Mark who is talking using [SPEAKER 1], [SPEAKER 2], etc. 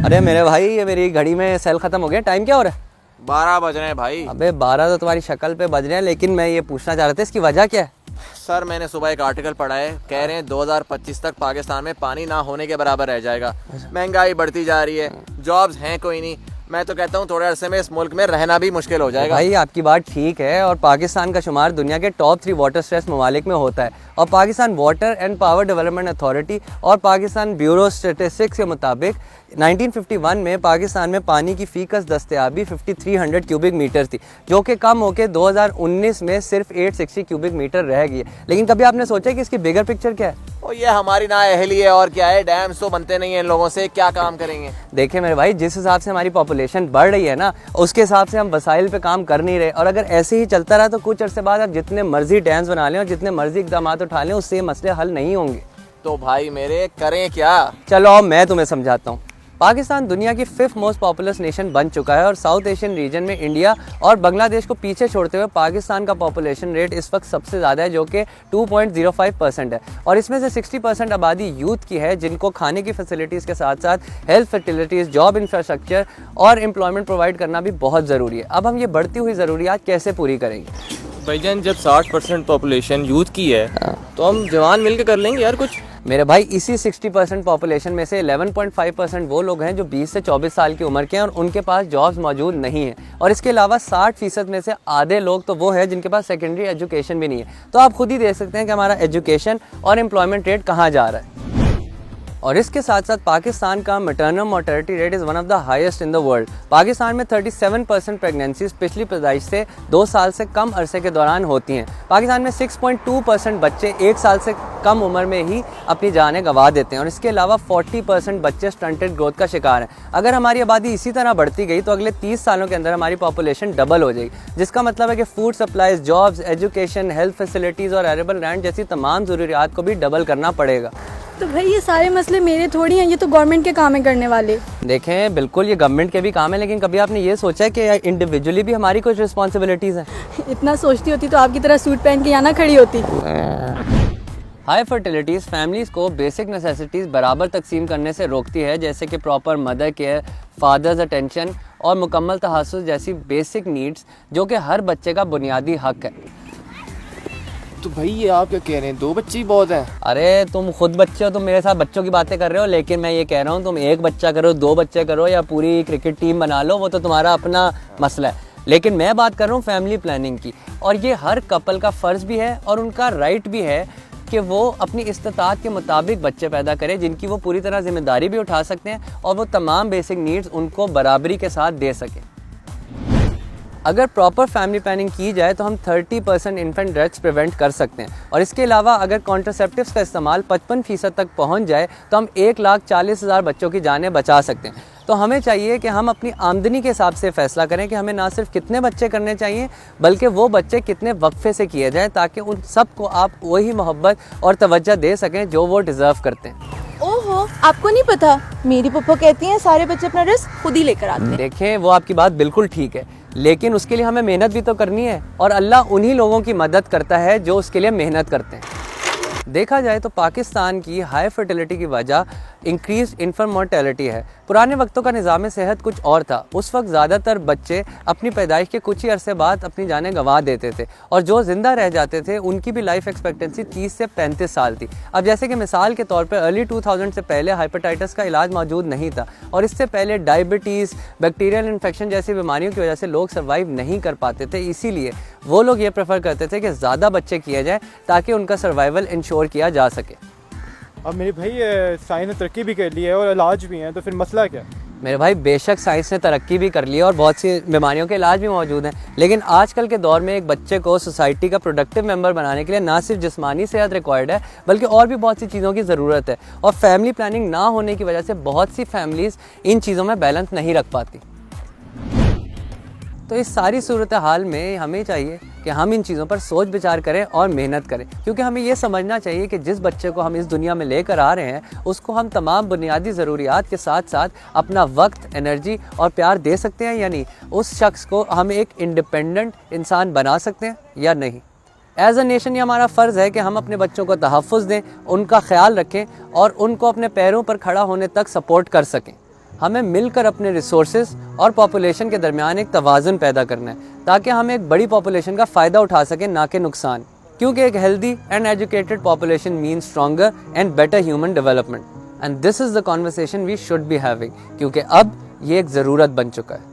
[SPEAKER 1] अरे मेरे भाई, ये मेरी घड़ी में सेल खत्म हो गया। टाइम क्या हो रहा है?
[SPEAKER 2] 12 बज रहे हैं भाई।
[SPEAKER 1] अबे 12 तो तुम्हारी शक्ल पे बज रहे हैं, लेकिन मैं ये पूछना चाह रहा था इसकी वजह क्या है?
[SPEAKER 2] सर मैंने सुबह एक आर्टिकल पढ़ा है, कह रहे हैं 2025 तक पाकिस्तान में पानी ना होने के बराबर रह जाएगा। महंगाई बढ़ती जा रही है, जॉब्स हैं कोई नहीं। मैं तो कहता हूँ थोड़े अरसे में इस मुल्क में रहना भी मुश्किल हो जाएगा।
[SPEAKER 1] भाई आपकी बात ठीक है, और पाकिस्तान का शुमार दुनिया के टॉप 3 वाटर स्ट्रेस ममालिक में होता है। और Pakistan water and power development authority और पाकिस्तान ब्यूरो स्टेटिस्टिक्स के मुताबिक 1951 में पाकिस्तान में पानी की फीकस दस्तयाबी 5300 क्यूबिक मीटर थी, जो कि कम होकर 2019 में सिर्फ 860 क्यूबिक मीटर रह गई है। लेकिन कभी आपने सोचा कि इसकी बिगर पिक्चर क्या है?
[SPEAKER 2] और ये हमारी नाअहली है, और क्या है, डैम्स तो बनते नहीं है इन लोगों से, क्या काम करेंगे।
[SPEAKER 1] देखिए मेरे भाई, जिस हिसाब से हमारी पॉपुलेशन बढ़ रही है ना, उसके हिसाब से हम वसाइल पे काम कर नहीं रहे। और अगर ऐसे ही चलता रहा तो कुछ अर्से बाद आप जितने मर्जी डैम्स बना लें और जितने मर्जी इकदाम उठा लें, उससे मसले हल नहीं होंगे।
[SPEAKER 2] तो भाई मेरे करें क्या?
[SPEAKER 1] चलो अब मैं तुम्हें समझाता हूँ। पाकिस्तान दुनिया की 5th मोस्ट पॉपुलस नेशन बन चुका है, और साउथ एशियन रीजन में इंडिया और बांग्लादेश को पीछे छोड़ते हुए पाकिस्तान का पॉपुलेशन रेट इस वक्त सबसे ज़्यादा है, जो कि 2.05% है। और इसमें से 60% आबादी यूथ की है, जिनको खाने की फैसिलिटीज़ के साथ साथ हेल्थ फैसिलिटीज़, जॉब इंफ्रास्ट्रक्चर और एम्प्लॉयमेंट प्रोवाइड करना भी बहुत ज़रूरी है। अब हम ये बढ़ती हुई ज़रूरियात कैसे पूरी करेंगे?
[SPEAKER 3] भाईजान, जब 60% पॉपुलेशन यूथ की है तो हम जवान मिलकर कर लेंगे यार कुछ।
[SPEAKER 1] मेरे भाई, इसी 60% पॉपुलेशन में से 11.5% वो लोग हैं जो 20 से 24 साल की उम्र के हैं और उनके पास जॉब्स मौजूद नहीं है। और इसके अलावा 60% में से आधे लोग तो वो हैं जिनके पास सेकेंडरी एजुकेशन भी नहीं है। तो आप खुद ही देख सकते हैं कि हमारा एजुकेशन और एम्प्लॉयमेंट रेट कहाँ जा रहा है। और इसके साथ साथ पाकिस्तान का maternal mortality rate is one of the highest in the world. Pakistan में 37% प्रेगनेंसीज पिछली पैदाइश से 2 साल से कम अरसे के दौरान होती हैं। पाकिस्तान में 6.2% बच्चे 1 साल से कम उम्र में ही अपनी जानें गंवा देते हैं। और इसके अलावा 40% बच्चे स्टंटेड ग्रोथ का शिकार हैं। अगर हमारी आबादी इसी तरह बढ़ती गई तो अगले 30 सालों के अंदर हमारी पॉपुलेशन डबल हो जाएगी, जिसका मतलब है कि food supplies, jobs, education, health facilities और एरेबल लैंड जैसी तमाम ज़रूरियात को भी डबल करना पड़ेगा।
[SPEAKER 4] तो भाई ये सारे मसले मेरे थोड़ी हैं, ये तो गवर्नमेंट के काम है करने वाले।
[SPEAKER 1] देखें, बिल्कुल ये गवर्नमेंट के भी काम है, लेकिन कभी आपने ये सोचा है कि इंडिविजुअली भी हमारी कुछ रिस्पॉन्सिबिलिटीज़ हैं?
[SPEAKER 4] इतना सोचती होती तो आपकी तरह सूट पहन के यहाँ ना खड़ी होती।
[SPEAKER 1] हाई फर्टिलिटीज़ फैमिलीज़ को बेसिक नेसेसिटीज़ बराबर तकसीम करने से रोकती है, जैसे कि proper mother care, father's attention और मुकम्मल तहस्सुस जैसी बेसिक नीड्स, जो कि हर बच्चे का बुनियादी हक है।
[SPEAKER 3] तो भाई ये आप क्या कह रहे हैं, 2 बच्चे ही बहुत हैं?
[SPEAKER 1] अरे तुम खुद बच्चे हो, तुम मेरे साथ बच्चों की बातें कर रहे हो, लेकिन मैं ये कह रहा हूँ तुम 1 बच्चा करो, 2 बच्चे करो या पूरी क्रिकेट टीम बना लो, वो तो तुम्हारा अपना मसला है। लेकिन मैं बात कर रहा हूँ फैमिली प्लानिंग की, और ये हर कपल का फ़र्ज़ भी है और उनका राइट भी है कि वो अपनी इस्तिताअत के मुताबिक बच्चे पैदा करें, जिनकी वो पूरी तरह जिम्मेदारी भी उठा सकते हैं और वो तमाम बेसिक नीड्स उनको बराबरी के साथ दे सकें। अगर प्रॉपर फैमिली प्लानिंग की जाए तो हम 30% इन्फेंट डेथ्स प्रिवेंट कर सकते हैं। और इसके अलावा अगर कॉन्ट्रासेप्टिव्स का इस्तेमाल 55% तक पहुंच जाए तो हम 1,40,000 बच्चों की जानें बचा सकते हैं। तो हमें चाहिए कि हम अपनी आमदनी के हिसाब से फ़ैसला करें कि हमें ना सिर्फ कितने बच्चे करने चाहिए, बल्कि वो बच्चे कितने वक्फे से किए जाएँ, ताकि उन सब को आप वही मोहब्बत और तवज्जो दे सकें जो वो डिज़र्व करते हैं।
[SPEAKER 5] ओहो, आपको नहीं पता, मेरी पप्पा कहती हैं सारे बच्चे अपना रिस्क खुद ही लेकर आते हैं।
[SPEAKER 1] देखें, वो आपकी बात बिल्कुल ठीक है, लेकिन उसके लिए हमें मेहनत भी तो करनी है, और अल्लाह उन्हीं लोगों की मदद करता है जो उसके लिए मेहनत करते हैं। देखा जाए तो पाकिस्तान की हाई फर्टिलिटी की वजह इंक्रीज इन्फेंट मोर्टेलिटी है। पुराने वक्तों का निज़ाम सेहत कुछ और था। उस वक्त ज़्यादातर बच्चे अपनी पैदाइश के कुछ ही अरसे बाद अपनी जानें गंवा देते थे, और जो ज़िंदा रह जाते थे उनकी भी लाइफ एक्सपेक्टेंसी 30 से 35 साल थी। अब जैसे कि मिसाल के तौर पर अर्ली 2000 से पहले हाइपेटाइटिस का इलाज मौजूद नहीं था, और इससे पहले डायबिटीज़, बैक्टीरियल इन्फेक्शन जैसी बीमारियों की वजह से लोग सर्वाइव नहीं कर पाते थे। इसीलिए वो लोग ये प्रेफर करते थे कि ज़्यादा बच्चे किए जाएँ ताकि उनका सर्वाइवल इंश्योर किया जा सके।
[SPEAKER 6] अब मेरे भाई साइंस ने तरक्की भी कर ली है और इलाज भी हैं, तो फिर मसला क्या?
[SPEAKER 1] मेरे भाई, बेशक साइंस ने तरक्की भी कर ली है और बहुत सी बीमारियों के इलाज भी मौजूद हैं, लेकिन आजकल के दौर में एक बच्चे को सोसाइटी का प्रोडक्टिव मेंबर बनाने के लिए ना सिर्फ जिस्मानी सेहत रिक्वायर्ड है, बल्कि और भी बहुत सी चीज़ों की ज़रूरत है। और फैमिली प्लानिंग ना होने की वजह से बहुत सी फैमिलीज़ इन चीज़ों में बैलेंस नहीं रख पाती। तो इस सारी सूरत हाल में हमें चाहिए कि हम इन चीज़ों पर सोच विचार करें और मेहनत करें, क्योंकि हमें ये समझना चाहिए कि जिस बच्चे को हम इस दुनिया में लेकर आ रहे हैं उसको हम तमाम बुनियादी ज़रूरियात के साथ साथ अपना वक्त, एनर्जी और प्यार दे सकते हैं, यानी उस शख्स को हम एक इंडिपेंडेंट इंसान बना सकते हैं या नहीं। एज अ नेशन ये हमारा फ़र्ज़ है कि हम अपने बच्चों को तहफ़्फ़ुज़ दें, उनका ख्याल रखें और उनको अपने पैरों पर खड़ा होने तक सपोर्ट कर सकें। हमें मिलकर अपने रिसोर्सेज और पॉपुलेशन के दरमियान एक तवाज़ुन पैदा करना है ताकि हम एक बड़ी पॉपुलेशन का फ़ायदा उठा सकें, ना कि नुकसान। क्योंकि एक healthy and educated population means stronger and better human development, and this is the conversation we should be having, क्योंकि अब ये एक ज़रूरत बन चुका है।